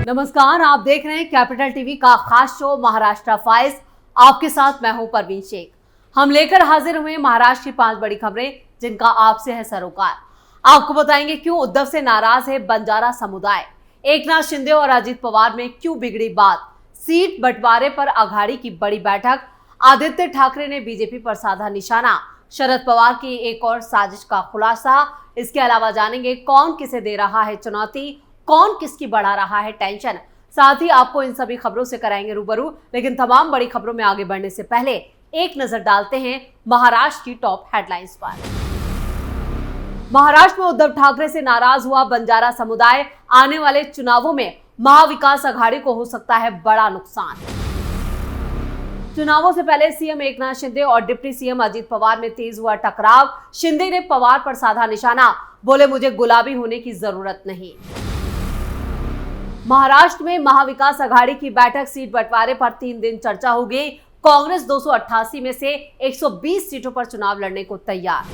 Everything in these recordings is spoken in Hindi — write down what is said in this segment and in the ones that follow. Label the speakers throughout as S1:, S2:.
S1: नमस्कार, आप देख रहे हैं कैपिटल टीवी का खास शो महाराष्ट्र फाइल्स। आपके साथ मैं हूं परवीन शेख। हम लेकर हाजिर हुए महाराष्ट्र की 5 बड़ी खबरें जिनका आपसे है सरोकार। आपको बताएंगे क्यों उद्धव से नाराज है बंजारा समुदाय, एकनाथ शिंदे और अजीत पवार में क्यों बिगड़ी बात, सीट बंटवारे पर अघाड़ी की बड़ी बैठक, आदित्य ठाकरे ने बीजेपी पर साधा निशाना, शरद पवार की एक और साजिश का खुलासा। इसके अलावा जानेंगे कौन किसे दे रहा है चुनौती, कौन किसकी बढ़ा रहा है टेंशन। साथ ही आपको इन सभी खबरों से कराएंगे रूबरू। लेकिन तमाम बड़ी खबरों में आगे बढ़ने से पहले एक नजर डालते हैं महाराष्ट्र की टॉप हेडलाइंस पर। महाराष्ट्र में उद्धव ठाकरे से नाराज हुआ बंजारा समुदाय, आने वाले चुनावों में महाविकास अघाड़ी को हो सकता है बड़ा नुकसान। चुनावों से पहले सीएम एकनाथ शिंदे और डिप्टी सीएम अजीत पवार में तेज हुआ टकराव। शिंदे ने पवार पर साधा निशाना, बोले मुझे गुलाबी होने की जरूरत नहीं। महाराष्ट्र में महाविकास अघाड़ी की बैठक, सीट बंटवारे पर 3 दिन चर्चा होगी। कांग्रेस 288 में से 120 सीटों पर चुनाव लड़ने को तैयार।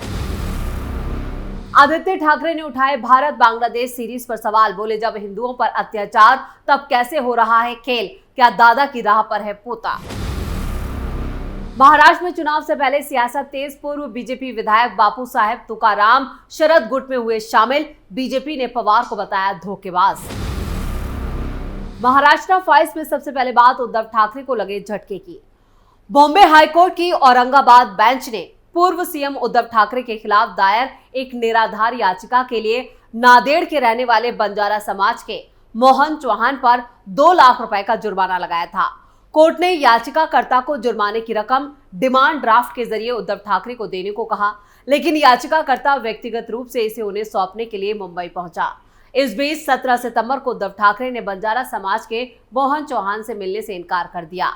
S1: आदित्य ठाकरे ने उठाए भारत बांग्लादेश सीरीज पर सवाल, बोले जब हिंदुओं पर अत्याचार तब कैसे हो रहा है खेल, क्या दादा की राह पर है पोता। महाराष्ट्र में चुनाव से पहले सियासत तेज, पूर्व बीजेपी विधायक बापू साहेब तुकाराम शरद गुट में हुए शामिल, बीजेपी ने पवार को बताया धोखेबाज। महाराष्ट्र फाइल्स में सबसे पहले बात उद्धव ठाकरे को लगे झटके की। बॉम्बे हाईकोर्ट की औरंगाबाद बेंच ने पूर्व सीएम उद्धव ठाकरे के खिलाफ दायर एक निराधार याचिका के लिए नांदेड़ के रहने वाले बंजारा समाज के मोहन चौहान पर 2 लाख रुपए का जुर्माना लगाया था। कोर्ट ने याचिकाकर्ता को जुर्माने की रकम डिमांड ड्राफ्ट के जरिए उद्धव ठाकरे को देने को कहा, लेकिन याचिकाकर्ता व्यक्तिगत रूप से इसे उन्हें सौंपने के लिए मुंबई पहुंचा। इस बीच 17 सितंबर को उद्धव ठाकरे ने बंजारा समाज के मोहन चौहान से मिलने से इनकार कर दिया।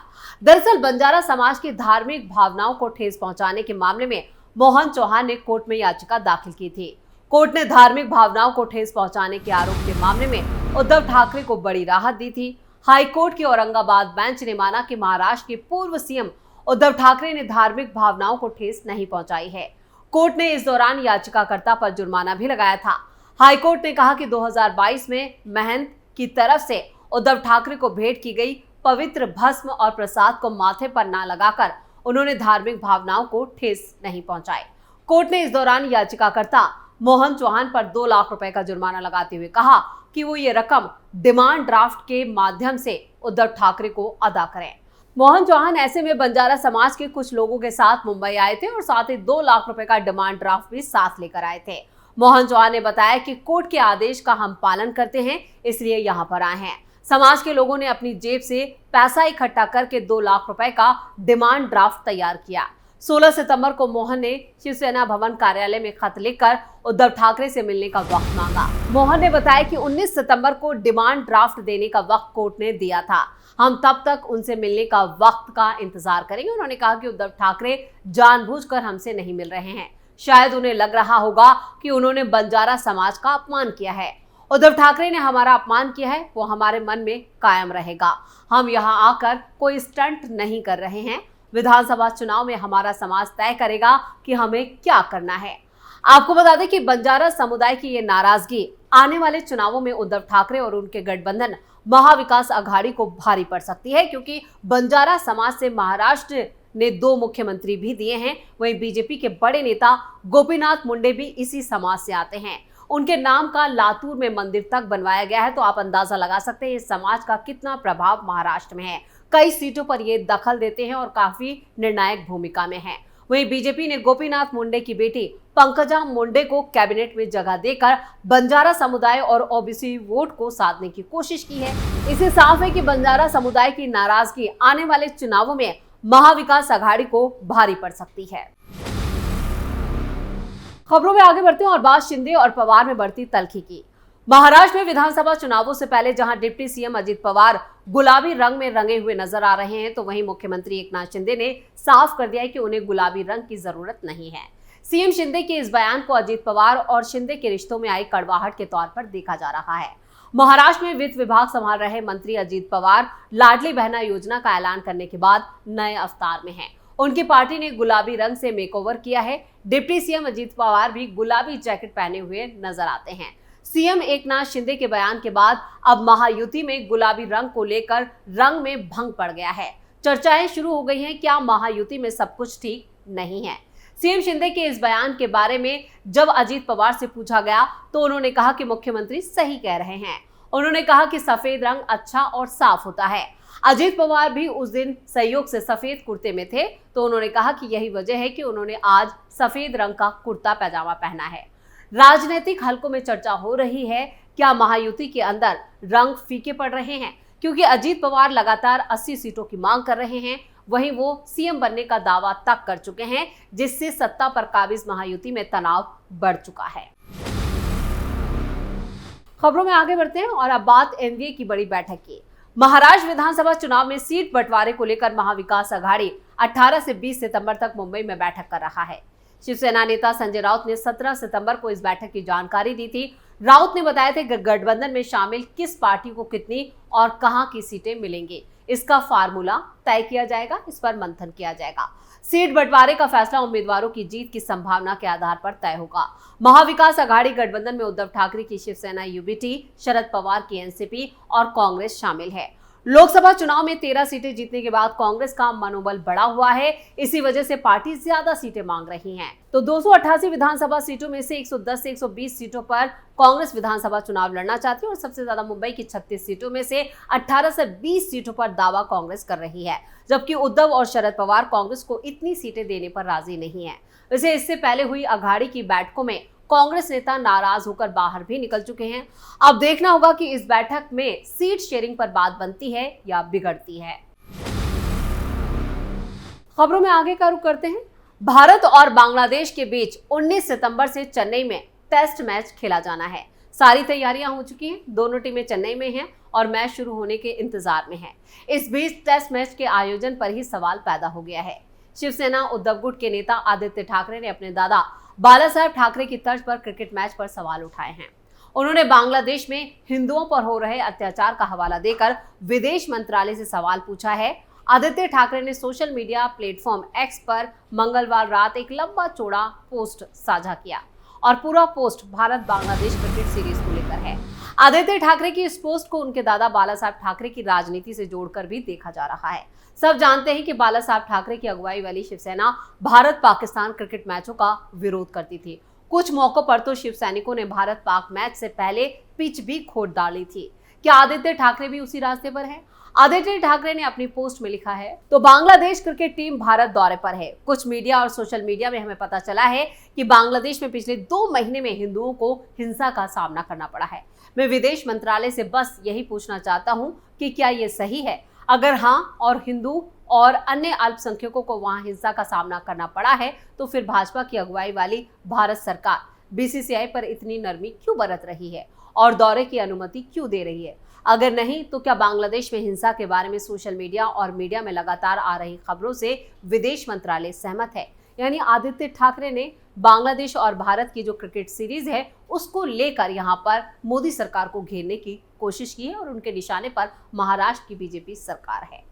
S1: दरअसल बंजारा समाज की धार्मिक भावनाओं को ठेस पहुंचाने के मामले में मोहन चौहान ने कोर्ट में याचिका दाखिल की थी। कोर्ट ने धार्मिक भावनाओं को ठेस पहुंचाने के आरोप के मामले में उद्धव ठाकरे को बड़ी राहत दी थी। हाईकोर्ट की औरंगाबाद बेंच ने माना कि महाराष्ट्र के पूर्व सीएम उद्धव ठाकरे ने धार्मिक भावनाओं को ठेस नहीं पहुंचाई है। कोर्ट ने इस दौरान याचिकाकर्ता पर जुर्माना भी लगाया था। हाईकोर्ट ने कहा कि 2022 में महंत की तरफ से उद्धव ठाकरे को भेंट की गई पवित्र भस्म और प्रसाद को माथे पर ना लगाकर उन्होंने धार्मिक भावनाओं को ठेस नहीं पहुंचाई। कोर्ट ने इस दौरान याचिकाकर्ता मोहन चौहान पर 2 लाख रुपए का जुर्माना लगाते हुए कहा कि वो ये रकम डिमांड ड्राफ्ट के माध्यम से उद्धव ठाकरे को अदा करें। मोहन चौहान ऐसे में बंजारा समाज के कुछ लोगों के साथ मुंबई आए थे और साथ ही 2 लाख रुपए का डिमांड ड्राफ्ट भी साथ लेकर आए थे। मोहन चौहान ने बताया कि कोर्ट के आदेश का हम पालन करते हैं, इसलिए यहाँ पर आए हैं। समाज के लोगों ने अपनी जेब से पैसा इकट्ठा करके 2 लाख रुपए का डिमांड ड्राफ्ट तैयार किया। 16 सितंबर को मोहन ने शिवसेना भवन कार्यालय में खत लिखकर उद्धव ठाकरे से मिलने का वक्त मांगा। मोहन ने बताया कि 19 सितंबर को डिमांड ड्राफ्ट देने का वक्त कोर्ट ने दिया था, हम तब तक उनसे मिलने का वक्त का इंतजार करेंगे। उन्होंने कहा कि उद्धव ठाकरे जानबूझकर हमसे नहीं मिल रहे हैं, शायद उन्हें लग रहा होगा कि उन्होंने बंजारा समाज का अपमान किया है। उद्धव ठाकरे ने हमारा अपमान किया है, वो हमारे मन में कायम रहेगा। हम यहाँ आकर कोई स्टंट नहीं कर रहे हैं। विधानसभा चुनाव में हमारा समाज तय करेगा कि हमें क्या करना है। आपको बता दें कि बंजारा समुदाय की ये नाराजगी आने वाले चुनावों में उद्धव ठाकरे और उनके गठबंधन महाविकास अघाड़ी को भारी पड़ सकती है, क्योंकि बंजारा समाज से महाराष्ट्र ने 2 मुख्यमंत्री भी दिए हैं। वहीं बीजेपी के बड़े नेता गोपीनाथ मुंडे भी इसी समाज से आते हैं। उनके नाम का लातूर में मंदिर तक बनवाया गया है, तो आप अंदाजा लगा सकते हैं इस समाज का कितना प्रभाव महाराष्ट्र में है। कई सीटों पर ये दखल देते हैं और काफी निर्णायक भूमिका में है। वहीं बीजेपी ने गोपीनाथ मुंडे की बेटी पंकजा मुंडे को कैबिनेट में जगह देकर बंजारा समुदाय और ओबीसी वोट को साधने की कोशिश की है। इससे साफ है कि बंजारा समुदाय की नाराजगी आने वाले चुनावों में महाविकास अघाड़ी को भारी पड़ सकती है। खबरों में आगे बढ़ते हैं और बात शिंदे और पवार में बढ़ती तल्खी की। महाराष्ट्र में विधानसभा चुनावों से पहले जहां डिप्टी सीएम अजीत पवार गुलाबी रंग में रंगे हुए नजर आ रहे हैं, तो वहीं मुख्यमंत्री एकनाथ शिंदे ने साफ कर दिया है कि उन्हें गुलाबी रंग की जरूरत नहीं है। सीएम शिंदे के इस बयान को अजीत पवार और शिंदे के रिश्तों में आई कड़वाहट के तौर पर देखा जा रहा है। महाराष्ट्र में वित्त विभाग संभाल रहे मंत्री अजीत पवार लाडली बहना योजना का ऐलान करने के बाद नए अवतार में हैं। उनकी पार्टी ने गुलाबी रंग से मेकओवर किया है। डिप्टी सीएम अजीत पवार भी गुलाबी जैकेट पहने हुए नजर आते हैं। सीएम एकनाथ शिंदे के बयान के बाद अब महायुति में गुलाबी रंग को लेकर रंग में भंग पड़ गया है। चर्चाएं शुरू हो गई हैं, क्या महायुति में सब कुछ ठीक नहीं है। सीएम शिंदे के इस बयान के बारे में जब अजीत पवार से पूछा गया तो उन्होंने कहा कि मुख्यमंत्री सही कह रहे हैं। उन्होंने कहा कि सफेद रंग अच्छा और साफ होता है। अजीत पवार भी उस दिन सहयोग से सफेद कुर्ते में थे, तो उन्होंने कहा कि यही वजह है कि उन्होंने आज सफेद रंग का कुर्ता पैजामा पहना है। राजनीतिक हलकों में चर्चा हो रही है, क्या महायुति के अंदर रंग फीके पड़ रहे हैं, क्योंकि अजीत पवार लगातार 80 सीटों की मांग कर रहे हैं। वहीं वो सीएम बनने का दावा तक कर चुके हैं, जिससे सत्ता पर काबिज महायुति में तनाव बढ़ चुका है। खबरों में आगे बढ़ते हैं और अब बात एनडीए की बड़ी बैठक की। महाराष्ट्र विधानसभा चुनाव में सीट बंटवारे को लेकर महाविकास अघाड़ी 18 से 20 सितंबर तक मुंबई में बैठक कर रहा है। शिवसेना नेता संजय राउत ने 17 सितंबर को इस बैठक की जानकारी दी थी। राउत ने बताया था कि गठबंधन में शामिल किस पार्टी को कितनी और कहां की सीटें मिलेंगी, इसका फार्मूला तय किया जाएगा, इस पर मंथन किया जाएगा। सीट बंटवारे का फैसला उम्मीदवारों की जीत की संभावना के आधार पर तय होगा। महाविकास अघाड़ी गठबंधन में उद्धव ठाकरे की शिवसेना यूबीटी, शरद पवार की एनसीपी और कांग्रेस शामिल है। लोकसभा चुनाव में 13 सीटें जीतने के बाद कांग्रेस का मनोबल बढ़ा हुआ है। इसी वजह से पार्टी ज्यादा सीटें मांग रही है। तो 288 विधानसभा सीटों में से 110 से 120 सीटों पर कांग्रेस विधानसभा चुनाव लड़ना चाहती है और सबसे ज्यादा मुंबई की 36 सीटों में से 18 से 20 सीटों पर दावा कांग्रेस कर रही है, जबकि उद्धव और शरद पवार कांग्रेस को इतनी सीटें देने पर राजी नहीं है। वैसे इससे पहले हुई अघाड़ी की बैठकों में कांग्रेस नेता नाराज होकर बाहर भी निकल चुके हैं। अब देखना होगा कि इस बैठक में सीट शेयरिंग पर बात बनती है या बिगड़ती है। खबरों में आगे का रुख करते हैं। भारत और बांग्लादेश के बीच 19 सितंबर से चेन्नई में टेस्ट मैच खेला जाना है। सारी तैयारियां हो चुकी हैं। दोनों टीमें चेन्नई में हैं और मैच शुरू होने के इंतजार में हैं। इस बीच टेस्ट मैच के आयोजन पर ही सवाल पैदा हो गया है। शिवसेना उद्धव गुट के नेता आदित्य ठाकरे ने अपने दादा बाला साहेब ठाकरे की तर्ज पर क्रिकेट मैच पर सवाल उठाए हैं। उन्होंने बांग्लादेश में हिंदुओं पर हो रहे अत्याचार का हवाला देकर विदेश मंत्रालय से सवाल पूछा है। आदित्य ठाकरे ने सोशल मीडिया प्लेटफॉर्म एक्स पर मंगलवार रात एक लंबा चौड़ा पोस्ट साझा किया और पूरा post Bharat Bangladesh cricket series को लेकर है। आदित्य ठाकरे की इस पोस्ट को उनके दादा बाला साहब ठाकरे की राजनीति से जोड़कर भी देखा जा रहा है। सब जानते हैं कि बाला साहब ठाकरे की अगुवाई वाली शिवसेना भारत पाकिस्तान क्रिकेट मैचों का विरोध करती थी। कुछ मौकों पर तो शिव सैनिकों ने भारत पाक मैच से पहले पिच भी खोद डाली थी। क्या आदित्य ठाकरे भी उसी रास्ते पर है? आदित्य ठाकरे ने अपनी पोस्ट में लिखा है, तो बांग्लादेश क्रिकेट टीम भारत दौरे पर है। कुछ मीडिया और सोशल मीडिया में हमें पता चला है कि बांग्लादेश में पिछले 2 महीने में हिंदुओं को हिंसा का सामना करना पड़ा है। मैं विदेश मंत्रालय से बस यही पूछना चाहता हूं कि क्या ये सही है? अगर हाँ और हिंदू और अन्य अल्पसंख्यकों को वहां हिंसा का सामना करना पड़ा है, तो फिर भाजपा की अगुवाई वाली भारत सरकार बीसीसीआई पर इतनी नरमी क्यों बरत रही है और दौरे की अनुमति क्यों दे रही है? अगर नहीं, तो क्या बांग्लादेश में हिंसा के बारे में सोशल मीडिया और मीडिया में लगातार आ रही खबरों से विदेश मंत्रालय सहमत है? यानी आदित्य ठाकरे ने बांग्लादेश और भारत की जो क्रिकेट सीरीज है उसको लेकर यहाँ पर मोदी सरकार को घेरने की कोशिश की है और उनके निशाने पर महाराष्ट्र की बीजेपी सरकार है।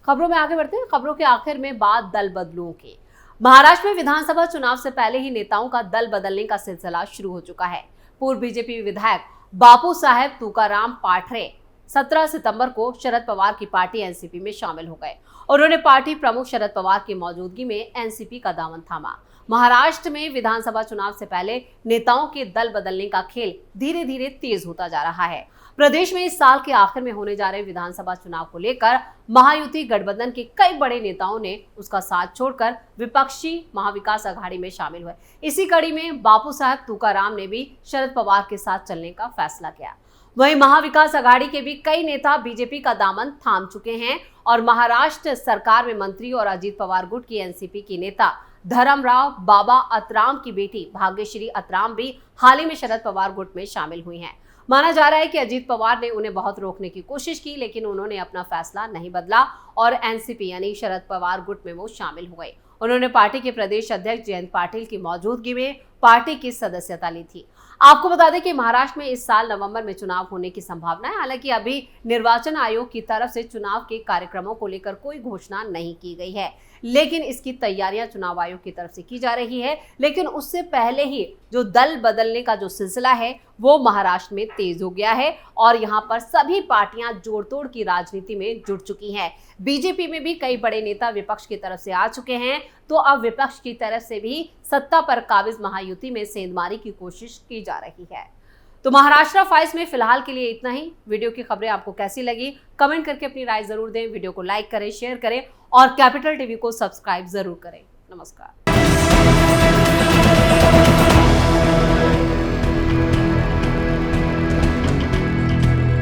S1: खबरों में आगे बढ़ते हैं। खबरों के आखिर में बात दल बदलुओं की। महाराष्ट्र में विधानसभा चुनाव से पहले ही नेताओं का दल बदलने का सिलसिला शुरू हो चुका है। पूर्व बीजेपी विधायक बापू साहेब तुकाराम पाठरे 17 सितंबर को शरद पवार की पार्टी एनसीपी में शामिल हो गए। उन्होंने पार्टी प्रमुख शरद पवार की मौजूदगी में एनसीपी का दामन थामा। महाराष्ट्र में विधानसभा चुनाव से पहले नेताओं के दल बदलने का खेल धीरे धीरे तेज होता जा रहा है। प्रदेश में इस साल के आखिर में होने जा रहे विधानसभा चुनाव को लेकर महायुति गठबंधन के कई बड़े नेताओं ने उसका साथ छोड़कर विपक्षी महाविकास अघाड़ी में शामिल हुए। इसी कड़ी में बापू साहब तुकाराम ने भी शरद पवार के साथ चलने का फैसला किया। वहीं महाविकास अघाड़ी के भी कई नेता बीजेपी का दामन थाम चुके हैं और महाराष्ट्र सरकार में मंत्री और अजीत पवार गुट की एनसीपी की नेता धर्मराव बाबा अतराम की बेटी भाग्यश्री अतराम भी हाल ही में शरद पवार गुट में शामिल हुई हैं। माना जा रहा है कि अजीत पवार ने उन्हें बहुत रोकने की कोशिश की, लेकिन उन्होंने अपना फैसला नहीं बदला और एनसीपी यानी शरद पवार गुट में वो शामिल हो गए। उन्होंने पार्टी के प्रदेश अध्यक्ष जयंत पाटिल की मौजूदगी में पार्टी की सदस्यता ली थी। आपको बता दें कि महाराष्ट्र में इस साल नवंबर में चुनाव होने की संभावना है। हालांकि अभी निर्वाचन आयोग की तरफ से चुनाव के कार्यक्रमों को लेकर कोई घोषणा नहीं की गई है, लेकिन इसकी तैयारियां चुनाव आयोग की तरफ से की जा रही है। लेकिन उससे पहले ही जो दल बदलने का जो सिलसिला है वो महाराष्ट्र में तेज हो गया है और यहां पर सभी पार्टियां जोड़तोड़ की राजनीति में जुट चुकी हैं। बीजेपी में भी कई बड़े नेता विपक्ष की तरफ से आ चुके हैं, तो अब विपक्ष की तरफ से भी सत्ता पर काबिज महायुति में सेंधमारी की कोशिश की जा रही है। तो महाराष्ट्र फाइल्स में फिलहाल के लिए इतना ही। वीडियो की खबरें आपको कैसी लगी कमेंट करके अपनी राय जरूर दें। वीडियो को लाइक करें, शेयर करें और कैपिटल टीवी को सब्सक्राइब जरूर करें। नमस्कार।